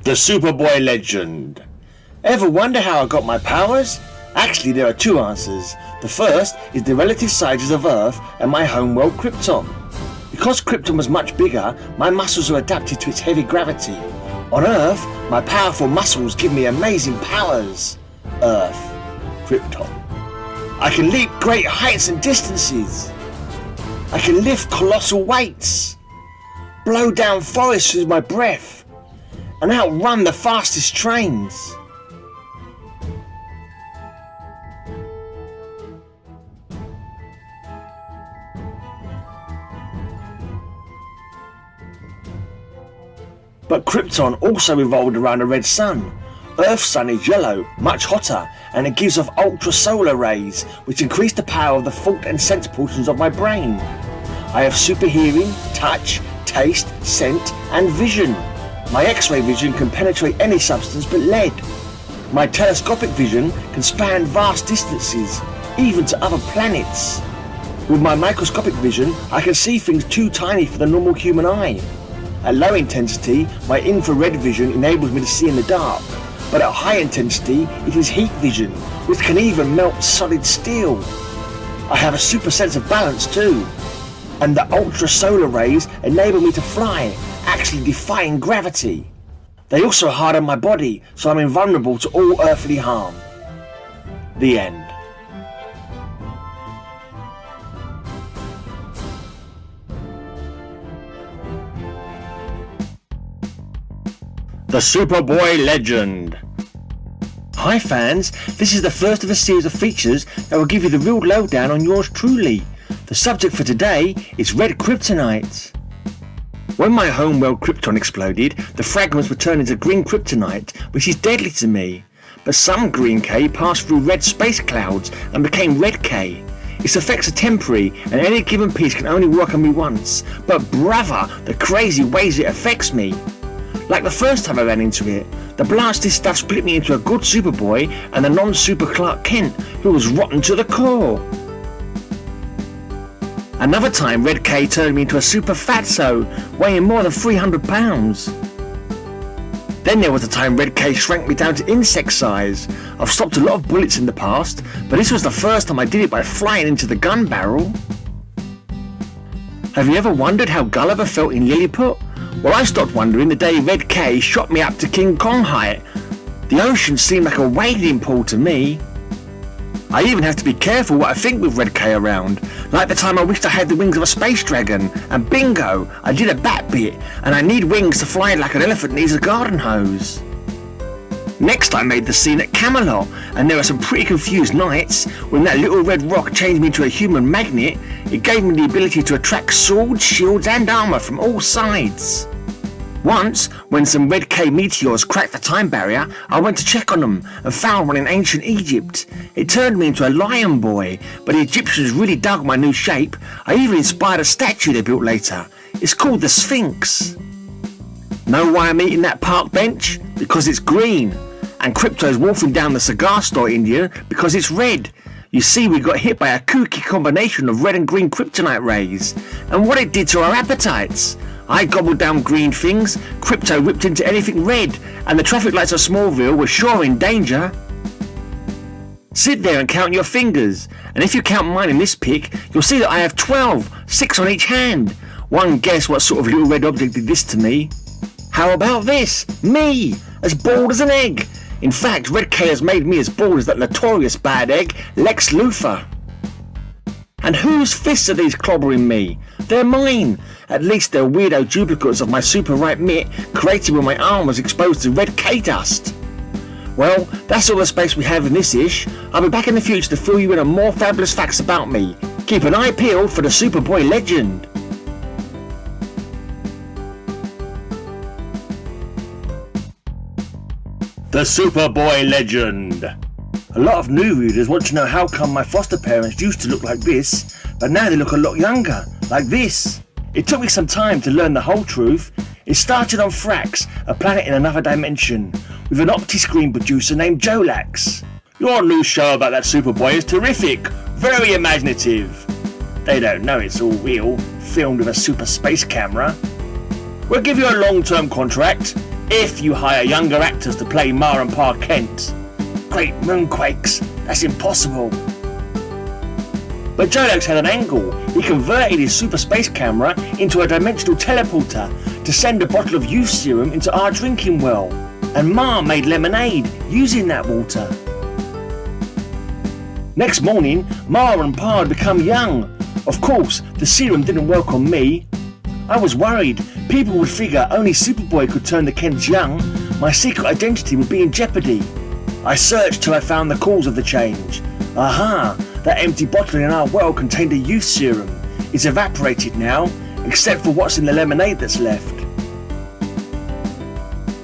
The Superboy legend. Ever wonder how I got my powers? Actually, there are two answers. The first is the relative sizes of Earth and my homeworld Krypton. Because Krypton was much bigger, my muscles are adapted to its heavy gravity. On Earth, my powerful muscles give me amazing powers. Earth, Krypton. I can leap great heights and distances. I can lift colossal weights, blow down forests with my breath, and outrun the fastest trains. But Krypton also revolved around a red sun. Earth's sun is yellow, much hotter, and it gives off ultra-solar rays, which increase the power of the thought and sense portions of my brain. I have super hearing, touch, taste, scent, and vision. My X-ray vision can penetrate any substance but lead. My telescopic vision can span vast distances, even to other planets. With my microscopic vision, I can see things too tiny for the normal human eye. At low intensity, my infrared vision enables me to see in the dark, but at high intensity, it is heat vision, which can even melt solid steel. I have a super sense of balance too, and the ultra-solar rays enable me to fly, actually defying gravity. They also harden my body, so I'm invulnerable to all earthly harm. The end. The Superboy legend. Hi fans, this is the first of a series of features that will give you the real lowdown on yours truly. The subject for today is red kryptonite. When my homeworld Krypton exploded, the fragments were turned into green kryptonite, which is deadly to me. But some green K passed through red space clouds and became red K. Its effects are temporary and any given piece can only work on me once, but brother, the crazy ways it affects me. Like the first time I ran into it, the blasted stuff split me into a good Superboy and a non-super Clark Kent who was rotten to the core. Another time Red K turned me into a super fatso, weighing more than 300 pounds. Then there was a time Red K shrank me down to insect size. I've stopped a lot of bullets in the past, but this was the first time I did it by flying into the gun barrel. Have you ever wondered how Gulliver felt in Lilliput? Well, I stopped wondering the day Red K shot me up to King Kong height. The ocean seemed like a wading pool to me. I even have to be careful what I think with Red K around, like the time I wished I had the wings of a space dragon, and bingo, I did a bat bit, and I need wings to fly like an elephant needs a garden hose. Next I made the scene at Camelot, and there were some pretty confused nights. When that little red rock changed me into a human magnet, it gave me the ability to attract swords, shields and armour from all sides. Once, when some Red K meteors cracked the time barrier, I went to check on them and found one in ancient Egypt. It turned me into a lion boy, but the Egyptians really dug my new shape. I even inspired a statue they built later. It's called the Sphinx. Know why I'm eating that park bench? Because it's green. And Krypto's wolfing down the cigar store Indian because it's red. You see, we got hit by a kooky combination of red and green kryptonite rays, and what it did to our appetites. I gobbled down green things, Krypto whipped into anything red, and the traffic lights of Smallville were sure in danger. Sit there and count your fingers, and if you count mine in this pic, you'll see that I have 12, 6 on each hand. One guess what sort of little red object did this to me? How about this? Me! As bald as an egg! In fact, Red K has made me as bald as that notorious bad egg, Lex Luthor. And whose fists are these clobbering me? They're mine! At least they're weirdo duplicates of my super right mitt created when my arm was exposed to Red K dust. Well, that's all the space we have in this ish. I'll be back in the future to fill you in on more fabulous facts about me. Keep an eye peeled for the Superboy legend. The Superboy legend. A lot of new readers want to know how come my foster parents used to look like this, but now they look a lot younger, like this. It took me some time to learn the whole truth. It started on Thrax, a planet in another dimension, with an OptiScreen producer named Jolax. Your new show about that Superboy is terrific, very imaginative. They don't know it's all real, filmed with a super space camera. We'll give you a long-term contract. If you hire younger actors to play Ma and Pa Kent. Great moonquakes, that's impossible. But Jolax had an angle. He converted his super space camera into a dimensional teleporter to send a bottle of youth serum into our drinking well. And Ma made lemonade using that water. Next morning, Ma and Pa had become young. Of course, the serum didn't work on me. I was worried. People would figure only Superboy could turn the Kents young. My secret identity would be in jeopardy. I searched till I found the cause of the change. Aha! That empty bottle in our well contained a youth serum. It's evaporated now, except for what's in the lemonade that's left.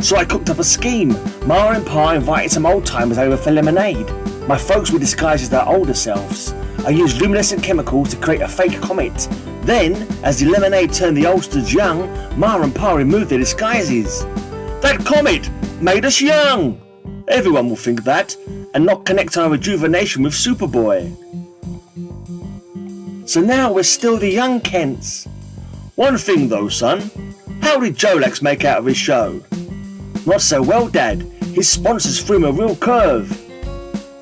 So I cooked up a scheme. Ma and Pa invited some old timers over for lemonade. My folks were disguised as their older selves. I used luminescent chemicals to create a fake comet. Then, as the lemonade turned the oldsters young, Ma and Pa removed their disguises. That comet made us young! Everyone will think that, and not connect our rejuvenation with Superboy. So now we're still the young Kents. One thing though, son. How did Jolax make out of his show? Not so well, Dad. His sponsors threw him a real curve.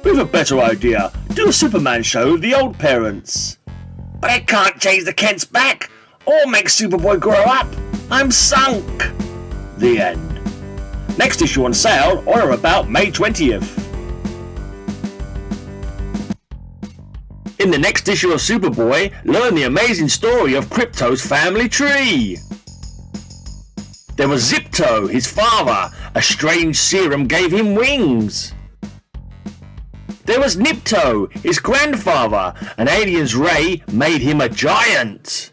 We've a better idea. Do a Superman show with the old parents. But I can't change the Kents back, or make Superboy grow up. I'm sunk. The end. Next issue on sale on or about May 20th. In the next issue of Superboy, learn the amazing story of Krypto's family tree. There was Zipto, his father. A strange serum gave him wings. There was Nipto, his grandfather. An alien's ray made him a giant.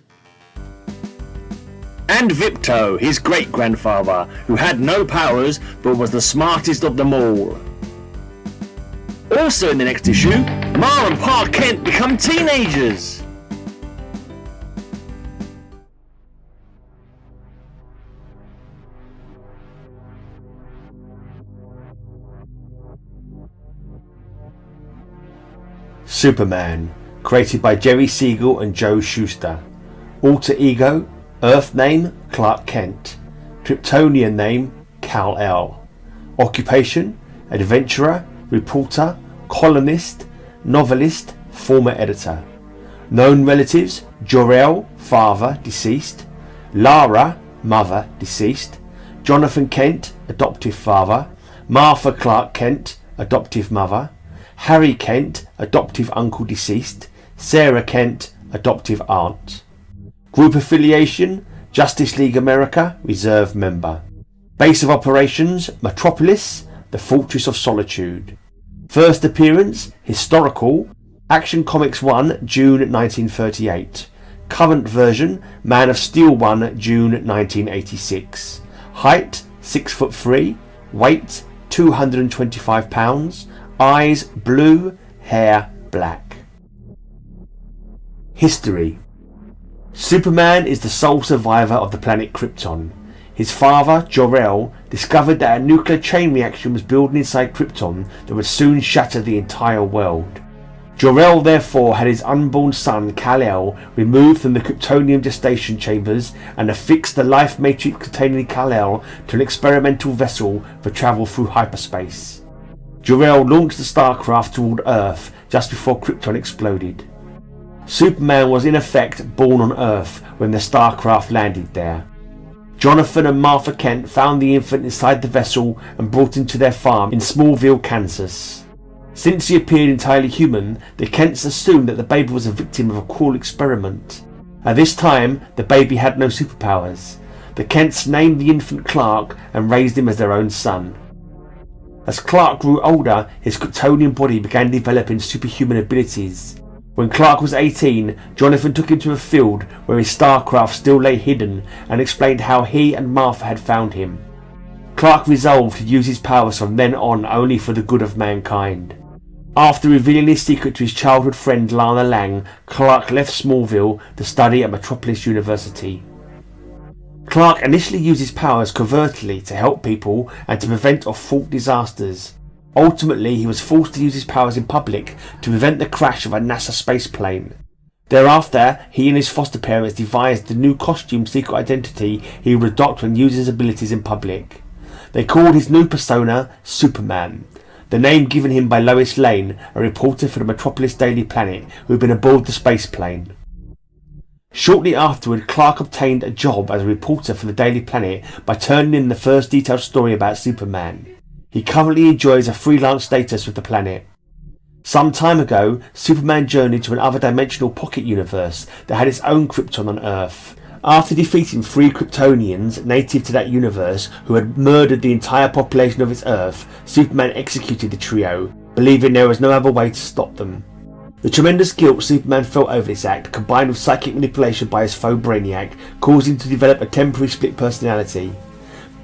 And Vipto, his great-grandfather, who had no powers but was the smartest of them all. Also in the next issue, Ma and Pa Kent become teenagers. Superman, created by Jerry Siegel and Joe Shuster. Alter ego, Earth name, Clark Kent. Kryptonian name, Kal-El. Occupation, adventurer, reporter, columnist, novelist, former editor. Known relatives, Jor-El, father, deceased. Lara, mother, deceased. Jonathan Kent, adoptive father. Martha Clark Kent, adoptive mother. Harry Kent, adoptive uncle, deceased. Sarah Kent, adoptive aunt. Group affiliation, Justice League America, reserve member. Base of operations, Metropolis, the Fortress of Solitude. First appearance, historical, Action Comics 1, June 1938. Current version, Man of Steel 1, June 1986. Height, 6'3", weight, 225 pounds, eyes blue, hair black. History. Superman is the sole survivor of the planet Krypton. His father, Jor-El, discovered that a nuclear chain reaction was building inside Krypton that would soon shatter the entire world. Jor-El therefore had his unborn son, Kal-El, removed from the Kryptonium gestation chambers and affixed the life matrix containing Kal-El to an experimental vessel for travel through hyperspace. Jor-El launched the starcraft toward Earth just before Krypton exploded. Superman was in effect born on Earth when the starcraft landed there. Jonathan and Martha Kent found the infant inside the vessel and brought him to their farm in Smallville, Kansas. Since he appeared entirely human, the Kents assumed that the baby was a victim of a cruel experiment. At this time, the baby had no superpowers. The Kents named the infant Clark and raised him as their own son. As Clark grew older, his Kryptonian body began developing superhuman abilities. When Clark was 18, Jonathan took him to a field where his starcraft still lay hidden and explained how he and Martha had found him. Clark resolved to use his powers from then on only for the good of mankind. After revealing his secret to his childhood friend Lana Lang, Clark left Smallville to study at Metropolis University. Clark initially used his powers covertly to help people and to prevent or fault disasters. Ultimately, he was forced to use his powers in public to prevent the crash of a NASA spaceplane. Thereafter, he and his foster parents devised the new costume secret identity he would adopt when using his abilities in public. They called his new persona Superman, the name given him by Lois Lane, a reporter for the Metropolis Daily Planet who had been aboard the space plane. Shortly afterward, Clark obtained a job as a reporter for the Daily Planet by turning in the first detailed story about Superman. He currently enjoys a freelance status with the planet. Some time ago, Superman journeyed to an other-dimensional pocket universe that had its own Krypton on Earth. After defeating 3 Kryptonians native to that universe who had murdered the entire population of its Earth, Superman executed the trio, believing there was no other way to stop them. The tremendous guilt Superman felt over this act, combined with psychic manipulation by his foe Brainiac, caused him to develop a temporary split personality.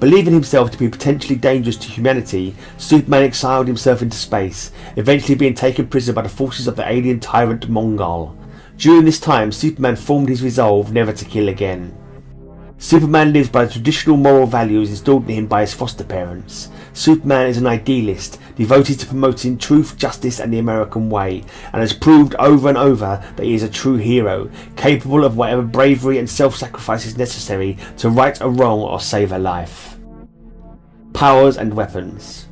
Believing himself to be potentially dangerous to humanity, Superman exiled himself into space, eventually being taken prisoner by the forces of the alien tyrant Mongol. During this time, Superman formed his resolve never to kill again. Superman lives by the traditional moral values installed in him by his foster parents. Superman is an idealist, devoted to promoting truth, justice and the American way, and has proved over and over that he is a true hero, capable of whatever bravery and self-sacrifice is necessary to right a wrong or save a life. Powers and weapons.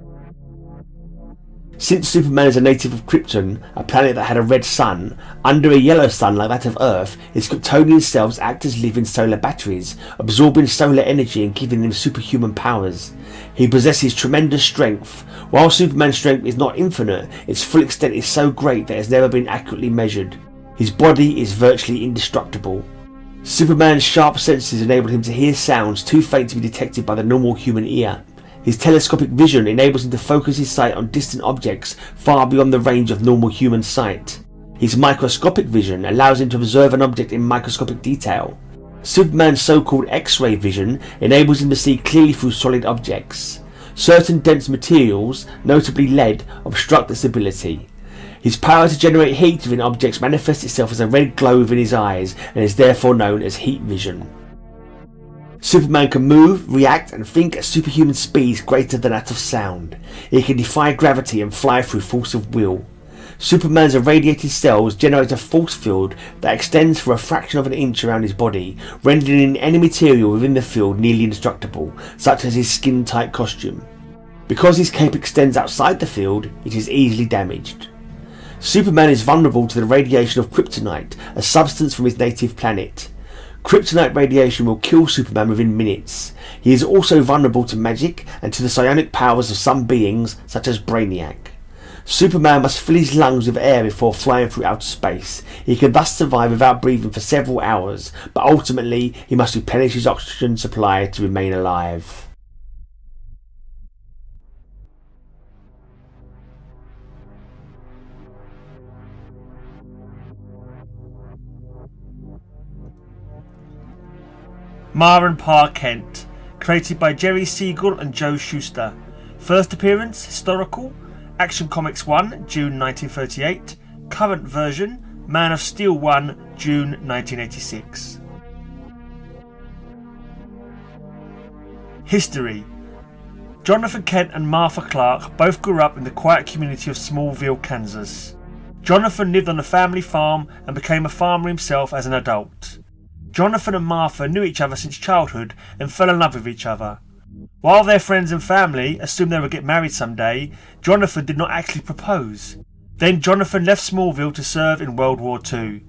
Since Superman is a native of Krypton, a planet that had a red sun, under a yellow sun like that of Earth, his Kryptonian selves act as living solar batteries, absorbing solar energy and giving him superhuman powers. He possesses tremendous strength. While Superman's strength is not infinite, its full extent is so great that it has never been accurately measured. His body is virtually indestructible. Superman's sharp senses enable him to hear sounds too faint to be detected by the normal human ear. His telescopic vision enables him to focus his sight on distant objects far beyond the range of normal human sight. His microscopic vision allows him to observe an object in microscopic detail. Superman's so-called X-ray vision enables him to see clearly through solid objects. Certain dense materials, notably lead, obstruct this ability. His power to generate heat within objects manifests itself as a red glow within his eyes and is therefore known as heat vision. Superman can move, react and think at superhuman speeds greater than that of sound. He can defy gravity and fly through force of will. Superman's irradiated cells generate a force field that extends for a fraction of an inch around his body, rendering any material within the field nearly indestructible, such as his skin-tight costume. Because his cape extends outside the field, it is easily damaged. Superman is vulnerable to the radiation of kryptonite, a substance from his native planet. Kryptonite radiation will kill Superman within minutes. He is also vulnerable to magic and to the psionic powers of some beings, such as Brainiac. Superman must fill his lungs with air before flying through outer space. He can thus survive without breathing for several hours, but ultimately he must replenish his oxygen supply to remain alive. Ma and Pa Kent, created by Jerry Siegel and Joe Shuster. First appearance, historical, Action Comics 1, June 1938. Current version, Man of Steel 1, June 1986. History. Jonathan Kent and Martha Clark both grew up in the quiet community of Smallville, Kansas. Jonathan lived on a family farm and became a farmer himself as an adult. Jonathan and Martha knew each other since childhood and fell in love with each other. While their friends and family assumed they would get married someday, Jonathan did not actually propose. Then Jonathan left Smallville to serve in World War II.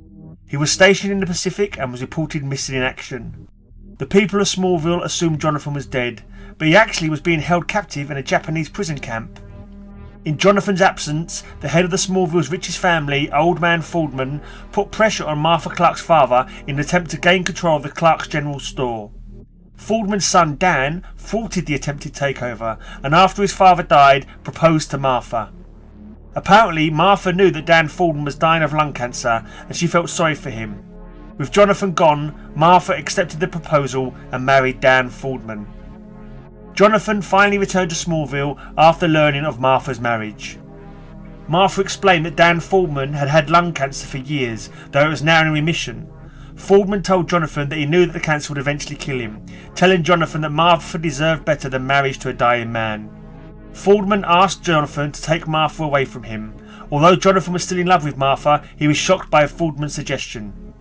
He was stationed in the Pacific and was reported missing in action. The people of Smallville assumed Jonathan was dead, but he actually was being held captive in a Japanese prison camp. In Jonathan's absence, the head of the Smallville's richest family, Old Man Feldman, put pressure on Martha Clark's father in an attempt to gain control of the Clark's General Store. Feldman's son Dan thwarted the attempted takeover and after his father died, proposed to Martha. Apparently, Martha knew that Dan Feldman was dying of lung cancer and she felt sorry for him. With Jonathan gone, Martha accepted the proposal and married Dan Feldman. Jonathan finally returned to Smallville after learning of Martha's marriage. Martha explained that Dan Feldman had had lung cancer for years, though it was now in remission. Feldman told Jonathan that he knew that the cancer would eventually kill him, telling Jonathan that Martha deserved better than marriage to a dying man. Feldman asked Jonathan to take Martha away from him. Although Jonathan was still in love with Martha, he was shocked by Feldman's suggestion.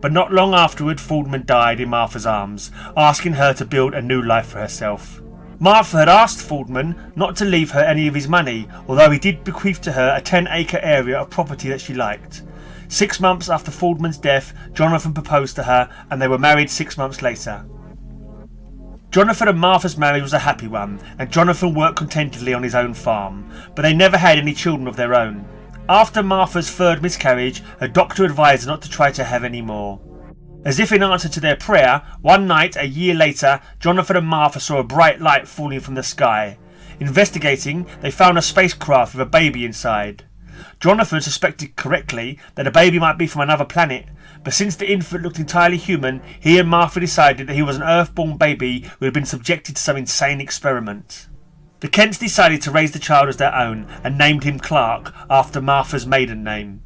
But not long afterward, Feldman died in Martha's arms, asking her to build a new life for herself. Martha had asked Feldman not to leave her any of his money, although he did bequeath to her a 10-acre area of property that she liked. 6 months after Feldman's death, Jonathan proposed to her, and they were married 6 months later. Jonathan and Martha's marriage was a happy one, and Jonathan worked contentedly on his own farm, but they never had any children of their own. After Martha's third miscarriage, her doctor advised her not to try to have any more. As if in answer to their prayer, one night, a year later, Jonathan and Martha saw a bright light falling from the sky. Investigating, they found a spacecraft with a baby inside. Jonathan suspected correctly that the baby might be from another planet, but since the infant looked entirely human, he and Martha decided that he was an Earth-born baby who had been subjected to some insane experiment. The Kents decided to raise the child as their own and named him Clark, after Martha's maiden name.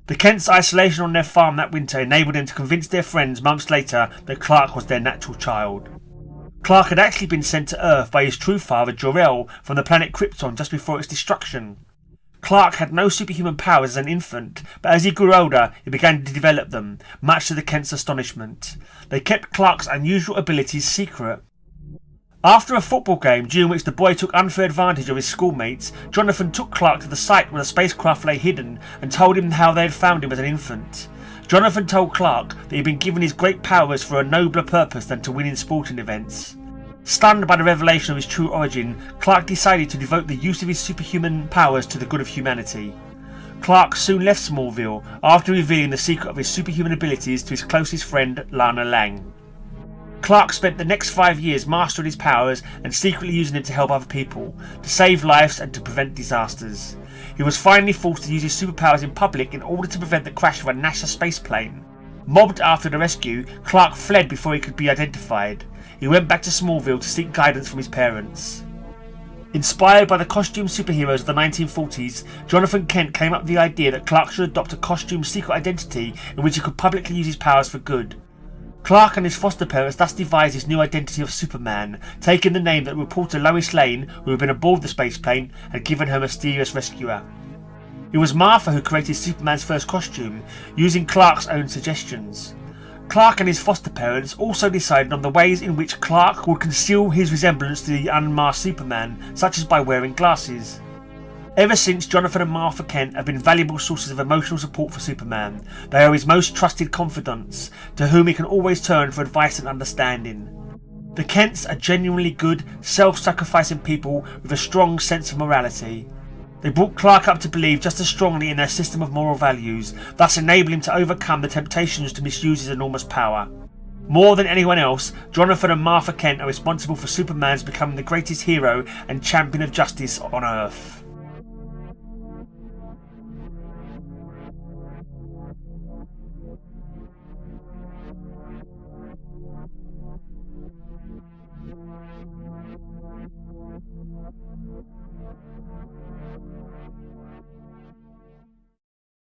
The Kents' isolation on their farm that winter enabled them to convince their friends months later that Clark was their natural child. Clark had actually been sent to Earth by his true father Jor-El from the planet Krypton just before its destruction. Clark had no superhuman powers as an infant, but as he grew older he began to develop them, much to the Kents' astonishment. They kept Clark's unusual abilities secret. After a football game during which the boy took unfair advantage of his schoolmates, Jonathan took Clark to the site where the spacecraft lay hidden and told him how they had found him as an infant. Jonathan told Clark that he had been given his great powers for a nobler purpose than to win in sporting events. Stunned by the revelation of his true origin, Clark decided to devote the use of his superhuman powers to the good of humanity. Clark soon left Smallville after revealing the secret of his superhuman abilities to his closest friend, Lana Lang. Clark spent the next 5 years mastering his powers and secretly using them to help other people, to save lives and to prevent disasters. He was finally forced to use his superpowers in public in order to prevent the crash of a NASA spaceplane. Mobbed after the rescue, Clark fled before he could be identified. He went back to Smallville to seek guidance from his parents. Inspired by the costume superheroes of the 1940s, Jonathan Kent came up with the idea that Clark should adopt a costume secret identity in which he could publicly use his powers for good. Clark and his foster parents thus devised his new identity of Superman, taking the name that reporter Lois Lane, who had been aboard the spaceplane, had given her mysterious rescuer. It was Martha who created Superman's first costume, using Clark's own suggestions. Clark and his foster parents also decided on the ways in which Clark would conceal his resemblance to the unmasked Superman, such as by wearing glasses. Ever since, Jonathan and Martha Kent have been valuable sources of emotional support for Superman. They are his most trusted confidants, to whom he can always turn for advice and understanding. The Kents are genuinely good, self-sacrificing people with a strong sense of morality. They brought Clark up to believe just as strongly in their system of moral values, thus enabling him to overcome the temptations to misuse his enormous power. More than anyone else, Jonathan and Martha Kent are responsible for Superman's becoming the greatest hero and champion of justice on Earth.